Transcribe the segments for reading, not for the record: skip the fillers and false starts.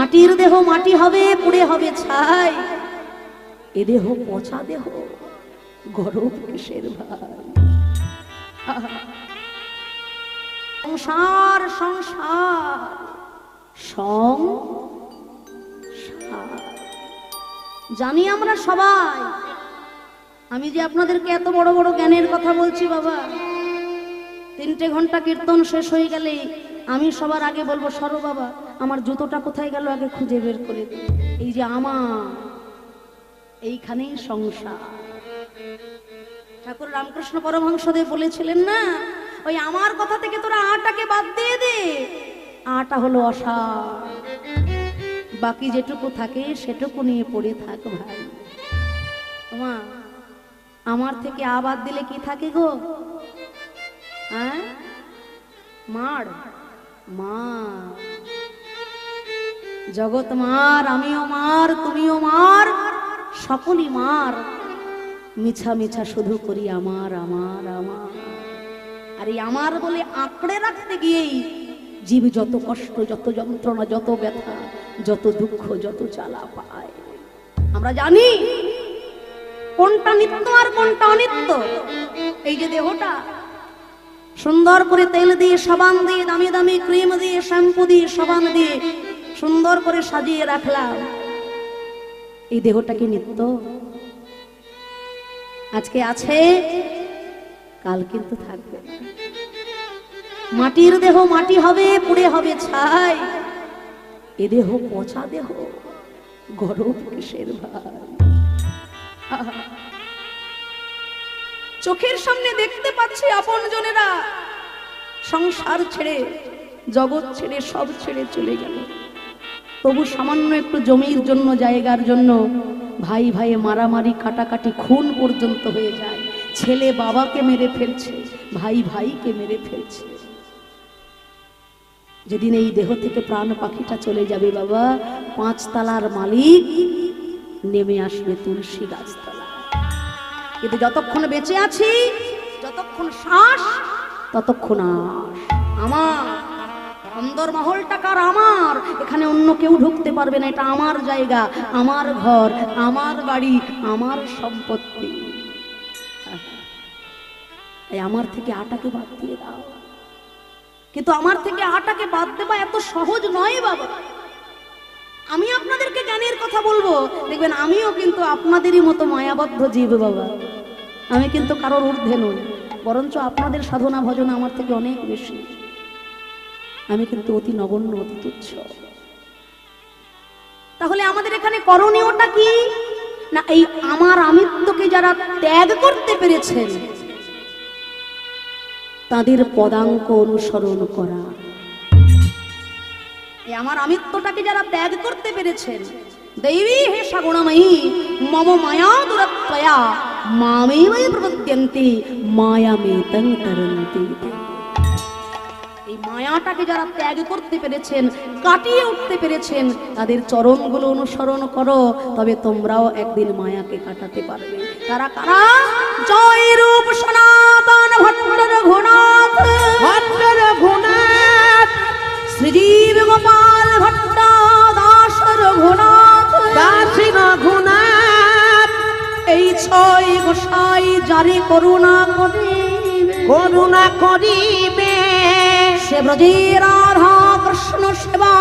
মাটির দেহ মাটি হবে, পুড়ে হবে ছাই। এ দেহ পচা দেহ, গরম কিসের ভাই? সংসার সংসার সংসার জানি আমরা সবাই। আমি যে আপনাদেরকে এত বড় বড় জ্ঞানের কথা বলছি বাবা, 3টে ঘন্টা কীর্তন শেষ হয়ে গেলে আমি সবার আগে বলবো, সরো বাবা, আমার জুতোটা কোথায় গেল আগে খুঁজে বের করে দিই। এই যে আমার এইখানেই সংসার। ঠাকুর রামকৃষ্ণ পরমহংসদেব বলেছিলেন না, ওই আমার কথা থেকে তোরা আটাকে বাদ দিয়ে দে। আটা হলো অসার, বাকি যেটুকু থাকে সেটুকু নিয়ে পড়ে থাক ভাই। মা, আমার থেকে আবাদ দিলে কি থাকে গো? হ্যাঁ, মার মার, জগৎ মার, আমিও মার, তুমিও মার, সকলই মার। মিছা মিছা শুধু করি আমার আমার আমার। আর এই আমার বলে আঁকড়ে রাখতে গিয়েই জীব যত কষ্ট, যত যন্ত্রণা, যত ব্যথা, যত দুঃখ, যত জ্বালা পায়। আমরা জানি কোনটা নিত্য আর কোনটা অনিত্য। এই যে দেহটা সুন্দর করে তেল দিয়ে, সাবান দিয়ে, দামি দামি ক্রিম দিয়ে, শ্যাম্পু দিয়ে, সাবান দিয়ে সুন্দর করে সাজিয়ে রাখলাম, এই দেহটা কি নিত্য? আজকে আছে, কাল কিন্তু থাকবে। মাটির দেহ মাটি হবে, পুড়ে হবে ছাই। এ দেহ পচা দেহ, গরম কিসের ভাই? চোখের সামনে দেখতে পাচ্ছি আপন জনেরা সংসার ছেড়ে, জগৎ ছেড়ে, সব ছেড়ে চলে গেল। তবু সামান্য একটু জমির জন্য, জায়গার জন্য ভাই ভাই মারামারি, কাটাকাটি, খুন পর্যন্ত হয়ে যায়। ছেলে বাবাকে মেরে ফেলছে, ভাই ভাইকে মেরে ফেলছে। যেদিন এই দেহ থেকে প্রাণ পাখিটা চলে যাবে বাবা, 5 তলার মালিক নেমে আসবে তুলসী গাছতলা। কিন্তু যতক্ষণ বেঁচে আছি, যতক্ষণ শ্বাস, ততক্ষণ আস। আমার অন্দর মহলটা কার? আমার। এখানে অন্য কেউ ঢুকতে পারবে না। এটা আমার জায়গা, আমার ঘর, আমার বাড়ি, আমার সম্পত্তি। এই আমার থেকে আটাকে বাদ দিয়ে দাও। কিন্তু আমার থেকে আটাকে বাদ দেওয়া এত সহজ নয় বাবা। আমি আপনাদেরকে জ্ঞানের কথা বলবো, দেখবেন আমিও কিন্তু আপনাদেরই মতো মায়াবদ্ধ জীব বাবা। আমি কিন্তু কারোর ঊর্ধ্বে নই, বরঞ্চ আপনাদের সাধনা ভজন আমার থেকে অনেক বেশি। আমি কিন্তু অতি নগণ্য, অতি তুচ্ছ। তাহলে আমাদের এখানে করণীয়টা কি? না, এই আমার আমিত্বকে যারা ত্যাগ করতে পেরেছেন তাদের পদাঙ্ক অনুসরণ করা। এই আমার আমিত্বটাকে যারা ত্যাগ করতে পেরেছেন, দেবী হে সগুণময়ী মম মায়া দুরত্বয়া মামেবৈ প্রপদ্যন্তি মায়ামেতং তরন্তি। এই মায়াটাকে যারা ত্যাগ করতে পেরেছেন, কাটিয়ে উঠতে পেরেছেন, তাদের চরণগুলো অনুসরণ করো, তবে তোমরাও একদিন মায়াকে কাটাতে পারবে। তারা কারা? জয় রূপ সনাতন ভট্ট রঘুনাথ, ভট্ট রঘুনাথ, শ্রীজীব গোপাল ভট্ট দাস রঘুনাথ, দাস রঘুনাথ। এই 6 গোসাই যারে করুণা করিবে, করুণা করিবে, সে ব্রজে রাধা কৃষ্ণ সেবা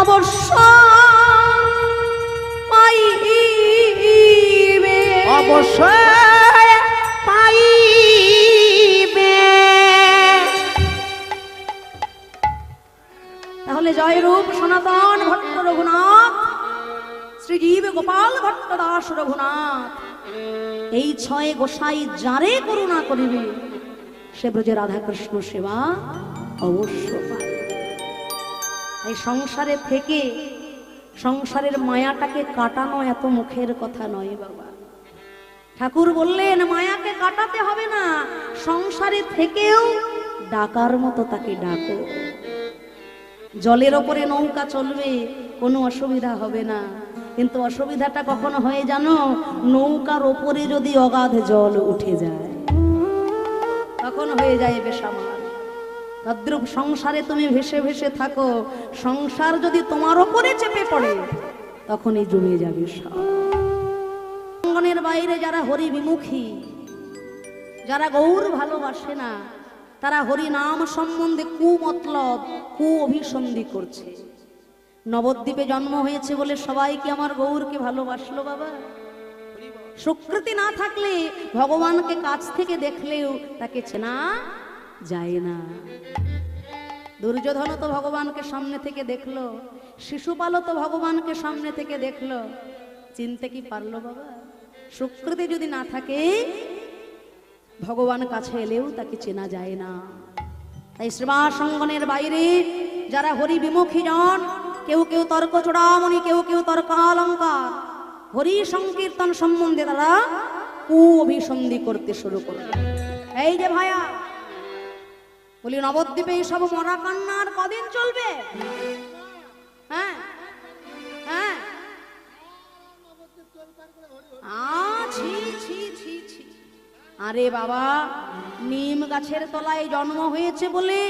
অবশ্য পাইবে, অবশ্যই পাইবে। তাহলে জয় রূপ সনাতন ভট্ট রঘুনাথ, শ্রীজীব গোপাল ভট্ট দাস রঘুনাথ। এই 6 গোসাই যারে করুণা করিবে, সে ব্রজে রাধা কৃষ্ণ সেবা অবশ্য পায়। এই সংসারে থেকে সংসারের মায়াটাকে কাটানো এত মুখের কথা নয় বাবা। ঠাকুর বললেন মায়াকে কাটাতে হবে না, সংসারে থেকেও ডাকার মতো তাকে ডাকো। জলের ওপরে নৌকা চলবে, কোনো অসুবিধা হবে না। কিন্তু অসুবিধাটা কখন হয় জানো? নৌকার ওপরে যদি অগাধ জল উঠে যায়, তখন হয়ে যায় বেসামাল। তদ্রূপ সংসারে তুমি ভেসে ভেসে থাকো, সংসার যদি তোমার ওপরে চেপে পড়ে তখনই জমে যাবে সব। অঙ্গনের বাইরে যারা হরি বিমুখী, যারা গৌর ভালোবাসে না, তারা হরি নাম সম্বন্ধে কুমতলব, কু অভিসন্ধি করছে। নবদ্বীপে জন্ম হয়েছে বলে সবাই কি আমার গৌরকে ভালোবাসলো বাবা? সুকৃতি না থাকলে ভগবানকে কাছ থেকে দেখলেও তাকে চেনা যায় না। দুর্যোধন তো ভগবানকে সামনে থেকে দেখলো, শিশুপালও তো ভগবানকে সামনে থেকে দেখলো, চিনতে কি পারলো বাবা? সুকৃতি যদি না থাকে ভগবান কাছে এলেও তাকে চেনা যায় না। তাই শ্রীবাস অঙ্গনের বাইরে যারা হরি বিমুখী জন, কেউ কেউ তর্ক চূড়ামণি, কেউ কেউ তর্ক অলঙ্কার, হরি সংকীর্তন সম্বন্ধে তারা কু অভিসন্ধি করতে শুরু করল। এই যে ভাইয়া বলি, নবদ্বীপে এইসব মরা কান্নার কদিন চলবে? হ্যাঁ হ্যাঁ, ছি ছি ছি ছি। আরে বাবা, নিম গাছের তলায় জন্ম হয়েছে বলে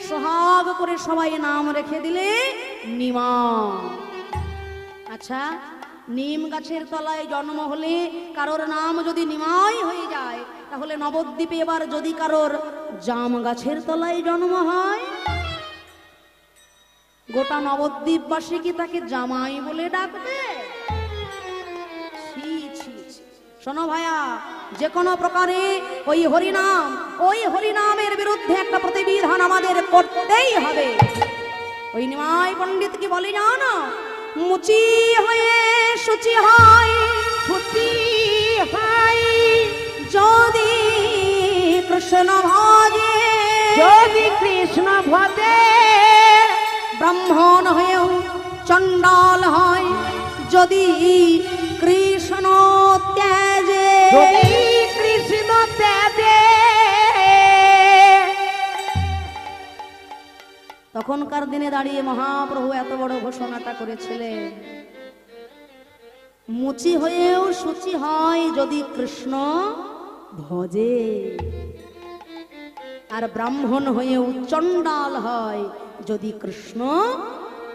সোহাগ করে সবাই নাম রেখে দিলে নিমা। আচ্ছা, নিম গাছের তলায় জন্ম হলে কারোর নাম যদি নিমাই হয়ে যায়, তাহলে নবদ্বীপে এবার যদি কারোর জাম গাছের তলায় জন্ম হয়, গোটা নবদ্বীপবাসী কি তাকে জামাই বলে ডাকবে? শোনো ভাইয়া, যে কোনো প্রকারে ওই হরিনামের বিরুদ্ধে একটা প্রতিবিধান আমাদের করতেই হবে। ওই নিমাই পণ্ডিত কি বলে জানো? মুচি হয়ে শুচি হয়, শুচি হয় যদি কৃষ্ণ ভজে, যদি কৃষ্ণ ভজে, ব্রাহ্মণ হয়েও চণ্ডাল হয় যদি কৃষ্ণ ত্যাজে, যদি কৃষ্ণ ত্যাজে। তখনকার দিনে দাঁড়িয়ে মহাপ্রভু এত বড় ঘোষণাটা করেছিলেন, মুচি হয়েও শুচি হয় যদি কৃষ্ণ ভজে, আর ব্রাহ্মণ হয়েও চণ্ডাল হয় যদি কৃষ্ণ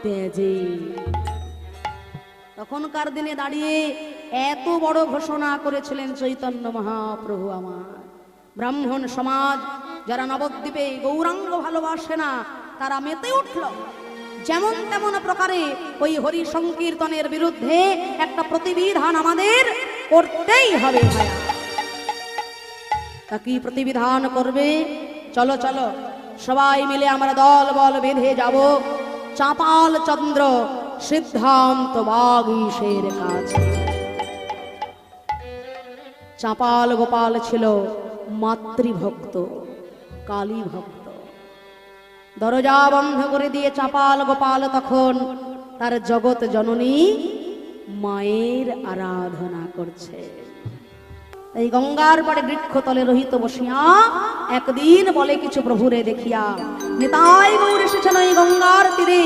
ত্যাজে। তখনকার দিনে দাঁড়িয়ে এত বড় ঘোষণা করেছিলেন চৈতন্য মহাপ্রভু। আমার ব্রাহ্মণ সমাজ যারা নবদ্বীপে গৌরাঙ্গ ভালোবাসে না, তারা মেতে উঠল। যেমন তেমন প্রকারে ওই হরি সংকীর্তনের বিরুদ্ধে একটা প্রতিবিধান আমাদের করতেই হবে। তা কি প্রতিবিধান করবে? চলো চলো সবাই মিলে আমরা দল বল বেঁধে যাব চাপাল চন্দ্র সিদ্ধান্ত বাগীশের কাছে। চাপাল গোপাল ছিল মাতৃভক্ত, কালী ভক্ত। দরজা বন্ধ করে দিয়ে চাপাল গোপাল তখন তার জগৎ জননী মায়ের আরাধনা করছে। এই গঙ্গার পাড়ে বৃক্ষতলে রহিত বসিয়া একদিন বলে কিছু প্রভুরে দেখিয়া, নিতাই গৌর এসেছেন ওই গঙ্গার তীরে।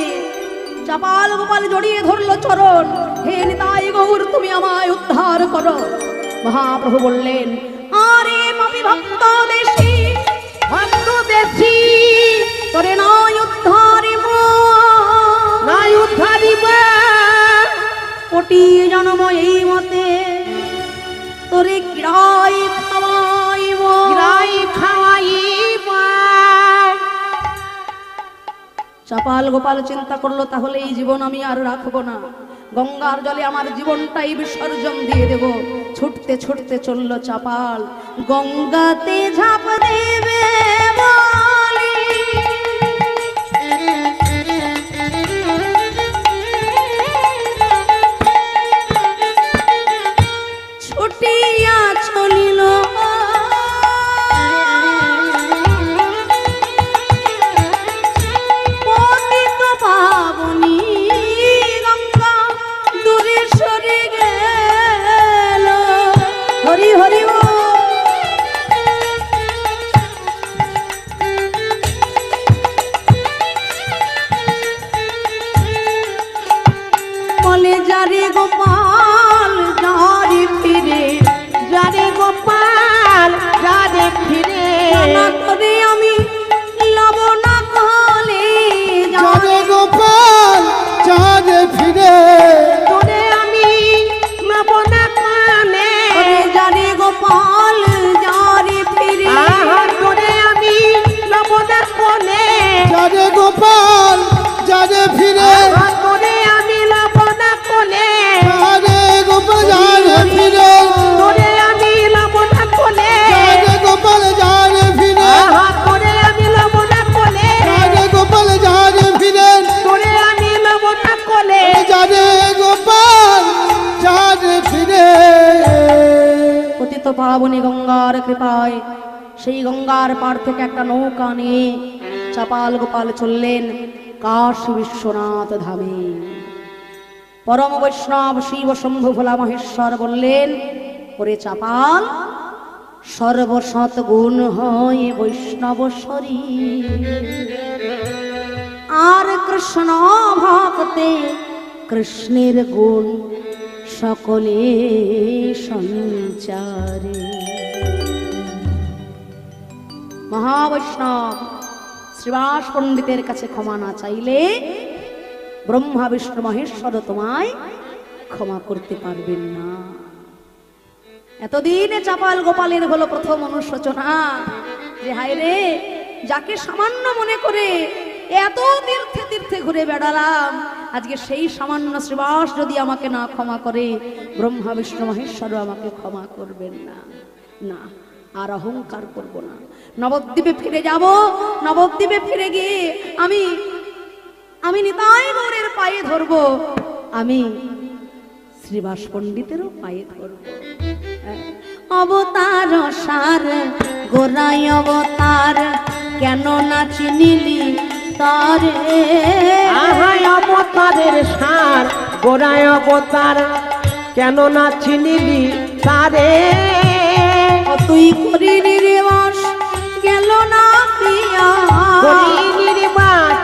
চাপাল গোপাল জড়িয়ে ধরল চরণ, হে নিতাই গৌর, তুমি আমায় উদ্ধার করো। মহাপ্রভু বললেন, আরে পাপী ভক্ত দেশি, ভক্ত দেশি, তোরে নাই উদ্ধারিব, নাই উদ্ধারিব, কোটি জন্ম এই মতে তোরে কিরাই খাওয়াইব, কিরাই খাওয়াইব। চাপাল গোপাল চিন্তা করলো, তাহলে এই জীবন আমি আর রাখবো না, গঙ্গার জলে আমার জীবনটাই বিসর্জন দিয়ে দেব। ছুটতে ছুটতে চলল চাপাল, গঙ্গাতে ঝাঁপ দেবে বলে ছুটিয়া চলিল। পতিত পাবনী গঙ্গা দূরে সরে গেল। হরি হরি বলে যারে গোপাল যারে ফিরে, যারে গোপাল যারে ফিরে, তোরে আমি লব না গোপাল যারে ফিরে তোরে আমি নেব না কানে জানে গোপাল যারে ফিরে তোরে আমি নেব না কোনে যারে গোপাল যারে ফিরে তোরে আমি নেব না কোনে যারে গোপাল যারে ফিরে তোরে আমি নেব না কোনে যারে গোপাল যারে ফিরে তোরে আমি নেব না কোনে যারে গোপাল যারে ফিরে তোরে আমি নেব না কোনে যারে গোপাল যারে ফিরে পতিত পাবনী গঙ্গার কৃপায় সেই গঙ্গার পাড় থেকে একটা নৌকা নিয়ে চাপাল গোপাল চললেন কাশী বিশ্বনাথ ধামে। পরম বৈষ্ণব শিব শম্ভু ভোলা মহেশ্বর বললেন, ওরে চাপাল, সর্বসৎ গুণ হয় বৈষ্ণব শরীর, আর কৃষ্ণ ভক্তে কৃষ্ণের গুণ সকলে সঞ্চারে। মহাবৈষ্ণব শ্রীবাস পণ্ডিতের কাছে ক্ষমা না চাইলে ব্রহ্মা বিষ্ণু মহেশ্বর তোমায় ক্ষমা করতে পারবেন না। এতদিনে চাপাল গোপালের হলো প্রথম অনুশোচনা যে হায় রে, যাকে সামান্য মনে করে এত তীর্থে তীর্থে ঘুরে বেড়ালাম, আজকে সেই সামান্য শ্রীবাস যদি আমাকে না ক্ষমা করে, ব্রহ্মা বিষ্ণু মহেশ্বর আমাকে ক্ষমা করবেন না। না, আর অহংকার করব না, নবদ্বীপে ফিরে যাব। নবদ্বীপে ফিরে গিয়ে আমি নিতাই গৌরের পায়ে ধরব, আমি শ্রীবাস পণ্ডিতেরও পায়ে ধরব। অবতার সার গোরাই অবতার, কেন না চিনিলি তারে? অবতারের সার গোড়ায় অবতার, কেন না চিনিলি তারে? তুই করি নির্বাস গেল না পিয়া, নির্বাস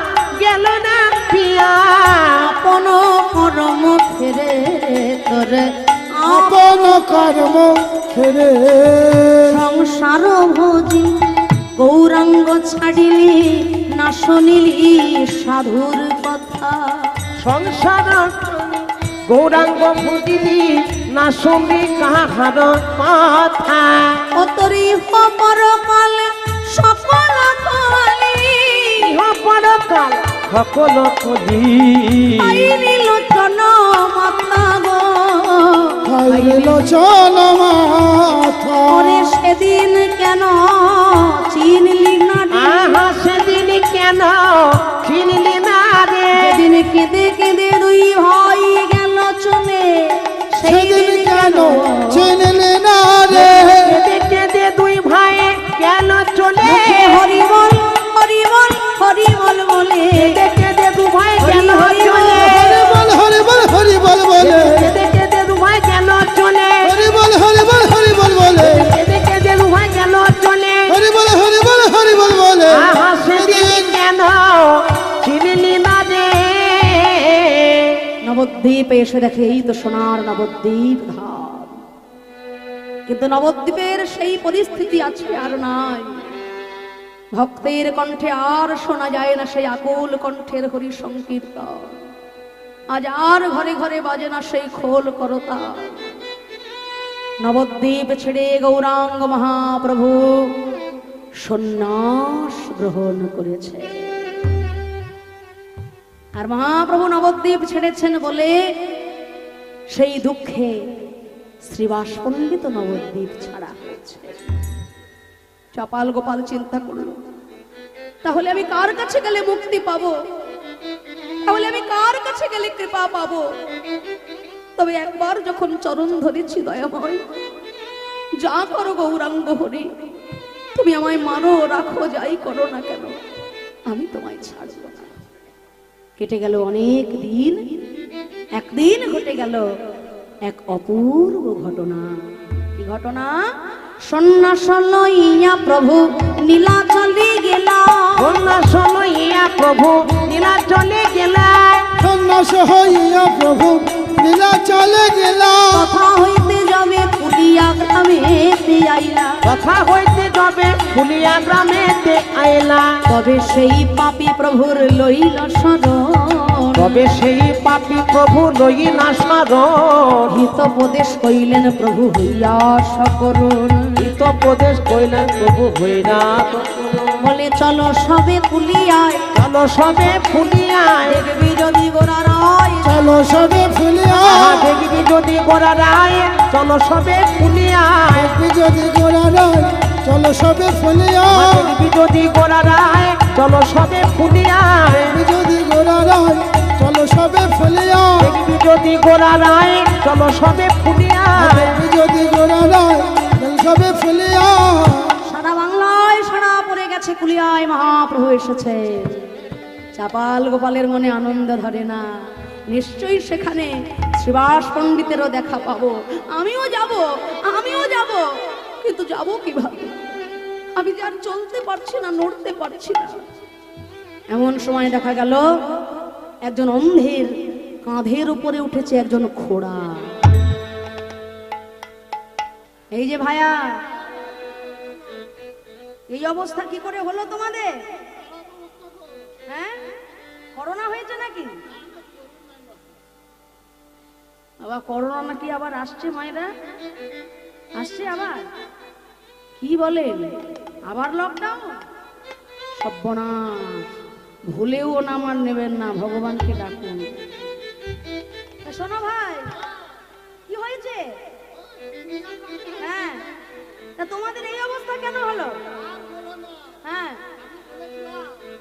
গেল না পিয়া, আপন কর্ম ফেরে তোর, আপন কর্ম ফেরে সংসার ভোজি গৌরাঙ্গ ছাড়িলি না শুনিলি সাধুর কথা। সংসার গৌরাঙ্গ বুঝিলি না শুনবি কাহার কথা। ও তোরি পরকাল সকল কালি, পরকাল সকল কলি, আইনি লোচন মাতা গো, খাইলে লোচন মাথা। ওরে সেদিন কেন চিনলি না রে? সেদিন কেন চিনলি না রে? সেদিন কেঁদে কেঁদে দুই ভাই গেল চলে, সেদিন কেন চিনলে না রে? কেঁদে কেঁদে দুই ভাই গেল চলে, হরি বল হরি বল হরি বল বলে, কেঁদে কেঁদে দু ভাই গেল চলে, হরি বল হরি বল হরি বল বলে, কেঁদে কেঁদে দু ভাই গেল চলে, হরি বল হরি বল হরি বল বলে, কেঁদে কেঁদে দু ভাই গেল চলে, হরি বল হরি বল হরি বল বলে। সেদিন কেন চিনলি না রে? নবদ্বীপে এসে দেখে এই তো সোনার নবদ্বীপ ধাম, কিন্তু নবদ্বীপের সেই পরিস্থিতি আছে আর নাই। ভক্তের কণ্ঠে আর শোনা যায় না সেই আকুল কণ্ঠের হরি সংকীর্তন, আজ আর ঘরে ঘরে বাজে না সেই খোল করতা। নবদ্বীপ ছেড়ে গৌরাঙ্গ মহাপ্রভু সন্ন্যাস গ্রহণ করেছে। আর মহাপ্রভু নবদ্বীপ ছেড়েছেন বলে সেই দুঃখে শ্রীবাস পণ্ডিত নবদ্বীপ ছাড়া হয়েছে। চাপাল গোপাল চিন্তা করল, তাহলে আমি কার কাছে গেলে মুক্তি পাবো? তাহলে আমি কার কাছে গেলে কৃপা পাবো? তবে একবার যখন চরণ ধরেছি দয়াময়, যা করো গৌরাঙ্গ হরি, তুমি আমায় মারো রাখো যাই করো না কেন, আমি তোমায় ছাড়ব না। কেটে গেল অনেক দিন, একদিন ঘটে গেল এক অপূর্ব ঘটনা। কি ঘটনা? সন্ন্যাস লইয়া প্রভু নীলাচলে গেলা, সন্ন্যাস লইয়া প্রভু নীলাচলে গেলা, সন্ন্যাস হইয়া প্রভু নীলাচলে গেলা, কথা হইতে যাবে ফুলিয়া গ্রামেতে আইলা, কথা হইতে যাবে ফুলিয়া গ্রামেতে আইলা, তবে সেই পাপী প্রভুর লইল শরণ, তবে সেই পাপী প্রভু লই না শরণ। হিতোপদেশ কইলেন প্রভু হইয়া সকরুণ। হিতোপদেশ কইলেন প্রভু হইয়া সকরুণ। বলে চলো সবে কুলিয়ায়, চলো সবে ফুলিয়ায়, দেখবি যদি গোরা রায়, চলো সবে ফুলিয়া, দেখবি যদি গোরা রায়, চলো সবে ফুলিয়ায়, দেখবি যদি গোরা রায়, চলো সবে ফুলিয়া, দেখবি যদি গোরা রায়, চলো সবে ফুলিয়ায়, দেখবি যদি গোরা রায়, চলো সবে ফুলিয়া, দেখবি যদি গোরা রায়, চলো সবে ফুলিয়ায়। দেখবি যদি গোরা রায়, চলো সবে ফুলিয়া। সারা বাংলায় সারা পড়ে গেছে কুলিয়ায় মহাপ্রভু এসেছে। চাপাল গোপালের মনে আনন্দ ধরে না, নিশ্চয়ই সেখানে শ্রীবাস পণ্ডিতেরও দেখা পাবো। আমিও যাব, আমিও যাব, কিন্তু যাব কিভাবে? আমি যে আর চলতে পারছি না, নড়তে পারছি না। এমন সময় দেখা গেল একজন অন্ধের কাঁধের উপরে উঠেছে একজন ঘোড়া। এই যে ভাইয়া, এই অবস্থা কি করে হলো তোমাদের? হ্যাঁ, করোনা হয়েছে নাকি? আবার করোনা নাকি আবার আসছে? মায়েরা আসছে আবার? কি বলেন, আবার লকডাউন? সর্বনাশ, ভুলেও নাম আর নেবেন না, ভগবানকে ডাকুন। শোনো ভাই, কি হয়েছে? হ্যাঁ, তা তোমাদের এই অবস্থা কেন হলো? হ্যাঁ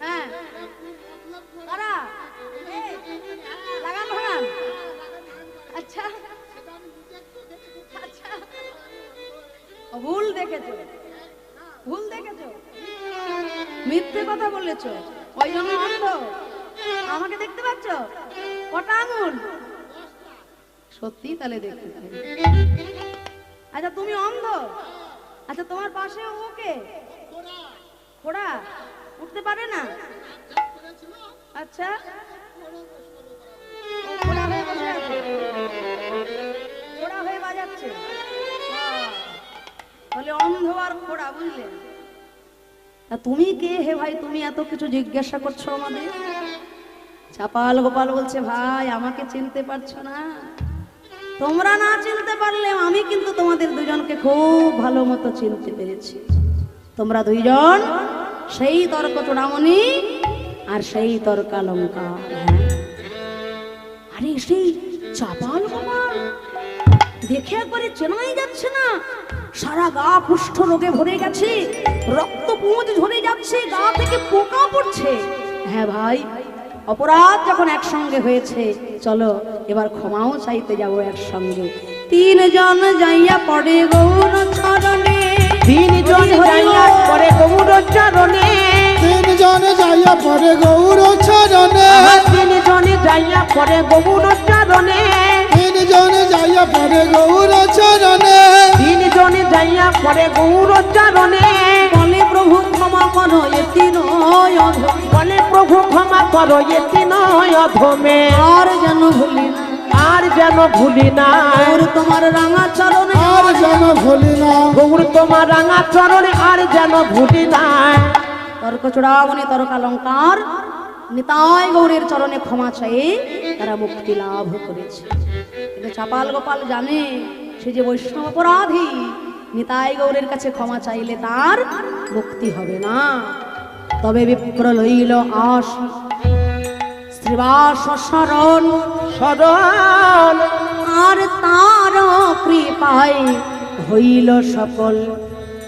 হ্যাঁ, কারা? এই, লাগান ভাগান। আচ্ছা আচ্ছা, ভুল দেখেছো, ভুল দেখেছো, মিথ্যে কথা বলেছো, ওই জন্য অন্ধ। আমাকে দেখতে পাচ্ছ? কটা আঙুল? সত্যি তাহলে দেখতে পাই। আচ্ছা তুমি অন্ধ? আচ্ছা তোমার পাশে ওকে ঘোড়া উঠতে পারে না? আচ্ছা, ঘোড়া হয়ে বসে আছে, ঘোড়া হয়ে বাজাচ্ছে। বলে অন্ধ আর ঘোড়া, বুঝলেন? তা তুমি কে হে ভাই, তুমি এত কিছু জিজ্ঞাসা করছো আমাদের? চাপাল গোপাল বলছে, ভাই আমাকে চিনতে পারছো না? তোমরা না চিনতে পারলে আমি কিন্তু তোমাদের দুজনকে খুব ভালো মতো চিনতে পেরেছি। তোমরা দুইজন সেই তর্ক চূড়ামণি আর সেই তর্কালঙ্কার। আরে সেই চাপাল গোপাল দেখে একবারে চেনাই যাচ্ছে না, সারা গা কুষ্ঠ রোগে ভরে গেছে, রক্ত পুঁজ ঝরে যাচ্ছে, গা থেকে পোকা পড়ছে। হ্যাঁ ভাই, অপরাধ যখন একসঙ্গে হয়েছে, চলো এবার ক্ষমাও চাইতে যাবো একসঙ্গে। তিনজন যাইয়া পড়ে গৌর চরণে, তিনজন যাইয়া পড়ে গৌর চরণে, তিনজন যাইয়া পড়ে গৌর চরণে, তিনজন যাইয়া পড়ে গৌর চরণে, তিনজন যাইয়া পড়ে গৌর চরণে, তিনজন যাইয়া পড়ে গৌর চরণে। বলে প্রভু ক্ষমা করো এতি নয় অধম, বলে প্রভু ক্ষমা করো এতি নয় অধমে, আর যেন ভুলি না, আর যেন ভুলি না, গৌর তোমার রাঙা চরণে, আর যেন ভুলি না, গৌর তোমার রাঙা চরণে আর যেন ভুলি না। তর্ক চূড়ামণি তর্কালঙ্কার নিতাই গৌরের চরণে ক্ষমা চাই তারা মুক্তি লাভ করেছে। কিন্তু চাপাল গোপাল জানে সে যে বৈষ্ণব অপরাধী, নিতাই গৌরের কাছে ক্ষমা চাইলে তার মুক্তি হবে না। তবে বিপ্র লইল আশ শ্রীবাস শরণ, শরণ আর তার কৃপায় হইল সকল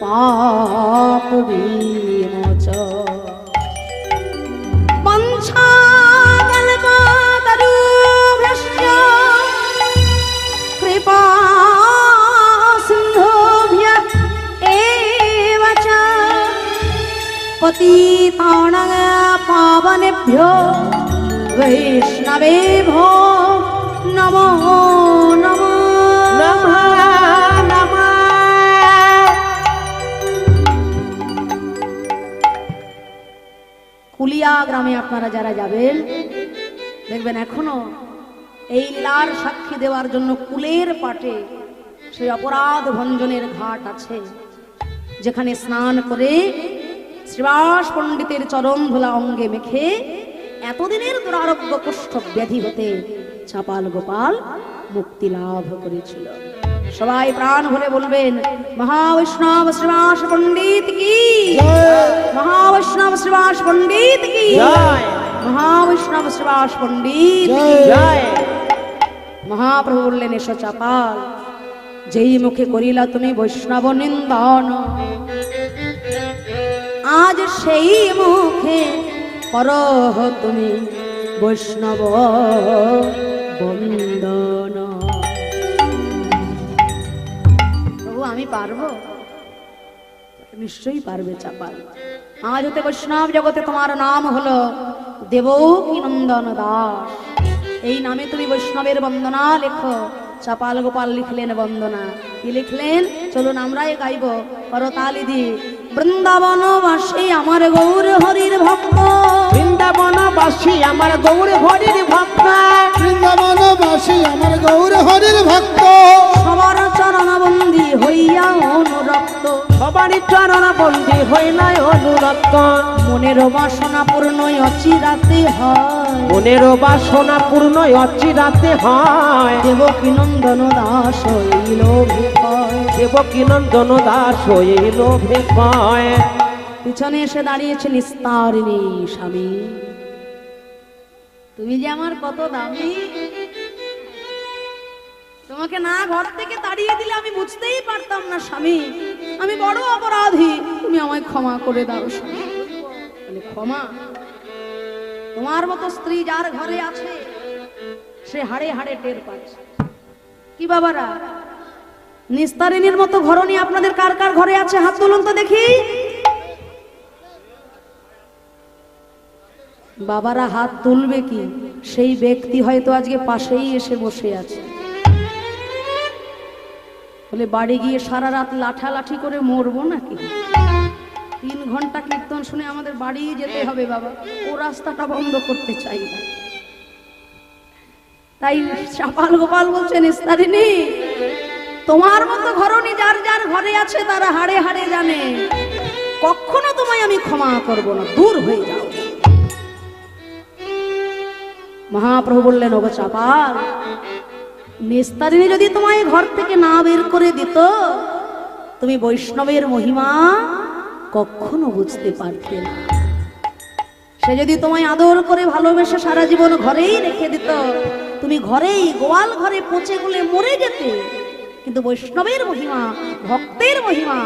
পাপ বিমোচন। কৃপা সিন্ধুভ্য এব চ পতিতানাং পাবনেভ্যো বৈষ্ণবেভ্যো নমো নমঃ। নমঃ নমঃ। কুলিয়া গ্রামে আপনারা যারা যাবেন দেখবেন এখনো এই লীলার সাক্ষী দেওয়ার জন্য কুলের পাটে সেই অপরাধ ভঞ্জনের ঘাট আছে, যেখানে স্নান করে শ্রীবাস পণ্ডিতের চরণ ধুলা অঙ্গে মেখে এতদিনের দুরারোগ্য কুষ্ঠ ব্যাধি হতে চাপাল গোপাল মুক্তি লাভ করেছিল। সবাই প্রাণ ভরে বলবেন মহাবৈষ্ণব শ্রীবাস পণ্ডিত কি জয়। মহাবৈষ্ণব শ্রীবাস পণ্ডিত কি জয়। মহাবৈষ্ণব শ্রীবাস পণ্ডিত কি জয়। জয়। মহাপ্রভু বললেন এসো চাপাল, যেই মুখে করিলা তুমি বৈষ্ণব নিন্দন, আজ সেই মুখে করহ তুমি বৈষ্ণব বন্দন। প্রভু আমি পারবো? নিশ্চয়ই পারবে চাপাল। আজ হতে বৈষ্ণব জগতে তোমার নাম হলো দেবকী নন্দন দাস। এই নামে তুমি বৈষ্ণবের বন্দনা লেখো। চাপাল গোপাল লিখলেন বন্দনা। কি লিখলেন? চলুন আমরাই গাইব করতালি দিয়ে। বৃন্দাবনবাসী আমার গৌর হরির ভক্ত, বৃন্দাবনবাসী আমার গৌর হরির ভক্ত, বৃন্দাবনবাসী আমার গৌর হরির ভক্ত, সবার চরণ বন্দী হইয়া অনুরক্ত, সবারই চরণ বন্দী হইলাই অনুরক্ত, মনের বাসনা পূর্ণ অচিরাতে হয়, মনের বাসনা পূর্ণ অচিরাতে হয়। দেবকী নন্দন দাস হইল ভয়। দেবকী নন্দন দাস হইল ভয়। পিছনে এসে দাঁড়িয়েছে নিস্তারিণী স্বামী, তুমি যে আমার কত দামি, তোমাকে না ঘর থেকে তাড়িয়ে দিলে আমি বুঝতেই পারতাম না স্বামী, আমি বড় অপরাধী, তুমি আমায় ক্ষমা করে দাও স্বামী। বলে, ক্ষমা? তোমার মতো স্ত্রী যার ঘরে আছে সে হাড়ে হাড়ে টের পাচ্ছে। কি বাবারা, নিস্তারিণীর মতো ঘরণী আপনাদের কার কার ঘরে আছে? হাত তুলুন তো দেখি। বাবারা হাত তুলবে কি? সেই ব্যক্তি হয়তো আজকে পাশেই এসে বসে আছে। বলে বাড়ি গিয়ে সারা রাত লাঠালাঠি করে মরবো নাকি? 3 ঘন্টা কীর্তন শুনে আমাদের বাড়ি যেতে হবে বাবা, ও রাস্তাটা বন্ধ করতে চাই না। তাই চাপাল গোপাল বলছেন নিস্তারিণী, তোমার মতো ঘরণী যার যার ঘরে আছে তারা হাড়ে হাড়ে জানে, কখনো তোমায় আমি ক্ষমা করব না, দূর হয়ে যাও। মহাপ্রভু বললেন ওগো চাপাল, নিস্তারিণী যদি তোমায় ঘর থেকে না বের করে দিত, তুমি বৈষ্ণবের মহিমা কখনো বুঝতে পারতে না। সে যদি তোমায় আদর করে ভালোবেসে সারা জীবন ঘরেই রেখে দিত, তুমি ঘরেই গোয়াল ঘরে পচে গলে মরে যেতে, কিন্তু বৈষ্ণবের মহিমা, ভক্তের মহিমা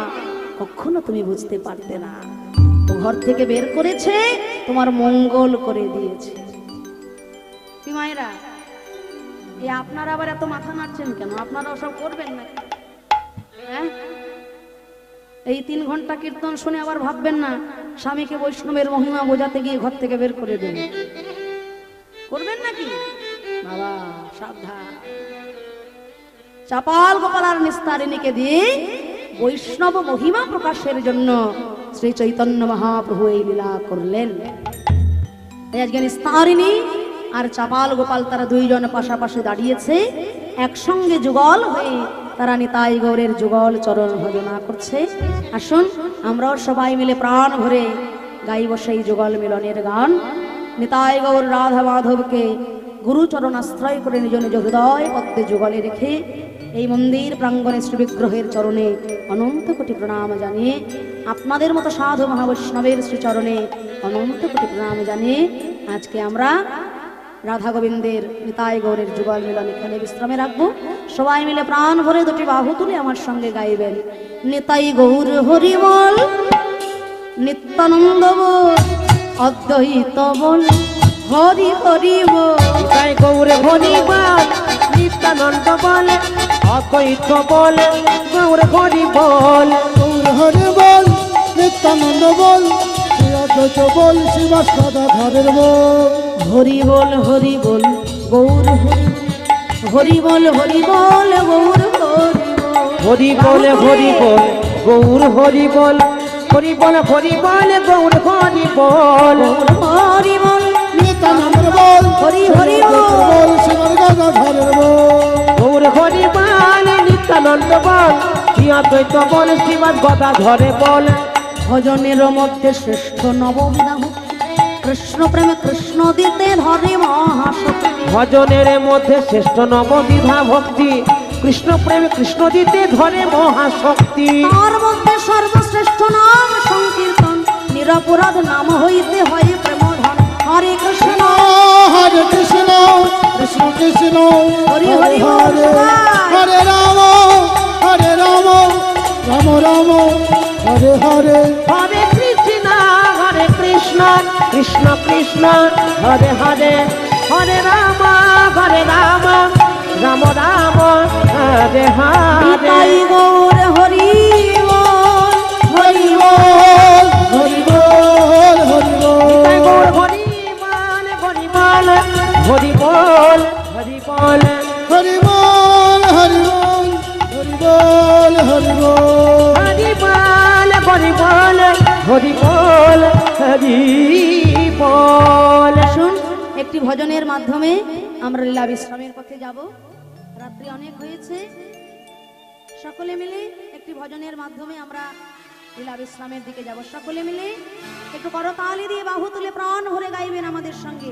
কখনো তুমি বুঝতে পারতে না। ও ঘর থেকে বের করেছে, তোমার মঙ্গল করে দিয়েছে। কি মায়েরা, এই আপনারা আবার এত মাথা নাড়ছেন কেন? আপনারা ওসব করবেন না? হ্যাঁ, এই 3 ঘন্টা কীর্তন শুনে আবার ভাববেন না স্বামীকে বৈষ্ণবের মহিমা বোঝাতে গিয়ে ঘর থেকে বের করে দেন। করবেন নাকি বাবা? সাবধান। চাপাল গোপাল আর নিস্তারিণীকে দিয়ে বৈষ্ণব মহিমা প্রকাশের জন্য শ্রী চৈতন্য মহাপ্রভু এই লীলা করলেন। আজকে নিস্তারিণী আর চাপাল গোপাল তারা দুইজন পাশাপাশি দাঁড়িয়েছে, একসঙ্গে যুগল হয়ে তারা নিতাই গৌরের যুগল চরণ ভজনা করছে। আসুন আমরাও সবাই মিলে প্রাণ ভরে গাইব সেই যুগল মিলনের গান। নিতাই গৌর রাধা মাধবকে গুরুচরণ আশ্রয় করে নিজ নিজ হৃদয় পদ্মে যুগলে রেখে এই মন্দির প্রাঙ্গণে শ্রী বিগ্রহের চরণে অনন্ত কোটি প্রণাম জানিয়ে, আপনাদের মতো সাধু মহাবৈষ্ণবের শ্রীচরণে অনন্ত কোটি প্রণাম জানিয়ে আজকে আমরা রাধা গোবিন্দের নিতাই গৌরের যুগল মিলন এখানে বিশ্রামে রাখবো। সবাই মিলে প্রাণ ভরে দুটি বাহু তুলে আমার সঙ্গে গাইবেন নিতাই গৌর হরিবল, নিত্যানন্দ বল, অদ্বৈত বল, হরি হরি বল। নিতাই গৌর হরিবল, নিত্যানন্দ বল, অদ্বৈত বল, গৌর হরি বল। গৌর হরি বল, নিত্যানন্দ বল, শ্রী অদ্বৈত বল, শ্রীবাস গদাধরের বল। হরি বল হরি বল গৌর হরি বল, হরি বল গৌর হরি বল, হরি বল, গৌর হরি বল, হরি বল, হরি বল, গৌর হরি বল। হরি বল নিত্যানন্দ বল, হরি হরি বল, শ্রীবাস গদাধরের বল। গৌর হরি বল, নিত্যানন্দ বল, শ্রী অদ্বৈত বল, শ্রীবাস গদাধরে বল। ভজনের মধ্যে শ্রেষ্ঠ নববিধা ভক্তি, কৃষ্ণ প্রেমে কৃষ্ণ দিতে ধরে মহাশক্তি। ভজনের মধ্যে শ্রেষ্ঠ নবদ্বিধা ভক্তি, কৃষ্ণ প্রেমে কৃষ্ণ দিতে ধরে মহাশক্তি। তার মধ্যে সর্বশ্রেষ্ঠ নাম সংকীর্তন, নিরপরাধ নাম হইতে হয় প্রেমধন। হরে কৃষ্ণ হরে কৃষ্ণ কৃষ্ণ কৃষ্ণ হরি হরে হরি হরে, হরে রাম রাম রাম হরে হরে। হরে কৃষ্ণ কৃষ্ণ কৃষ্ণ হরে হরে, হরে রাম রাম রাম হরে হরে। নিতাই গৌর হরি বল, হরি বল হরি বল হরি নিতাই বল। গৌর হরি বল হরি বল হরি বল হরি বল। হরি বল হরি বল হরি বল হরি বল। হরি বল হরি বল হরি বল হরি বল। আসুন একটি ভজনের মাধ্যমে আমরা লীলা বিশ্রামের পথে যাব। রাত্রি অনেক হয়েছে, সকলে মিলে একটি ভজনের মাধ্যমে আমরা লীলা বিশ্রামের দিকে যাব। সকলে মিলে একটু করতালি দিয়ে বাহু তুলে প্রাণ ভরে গাইবেন আমাদের সঙ্গে।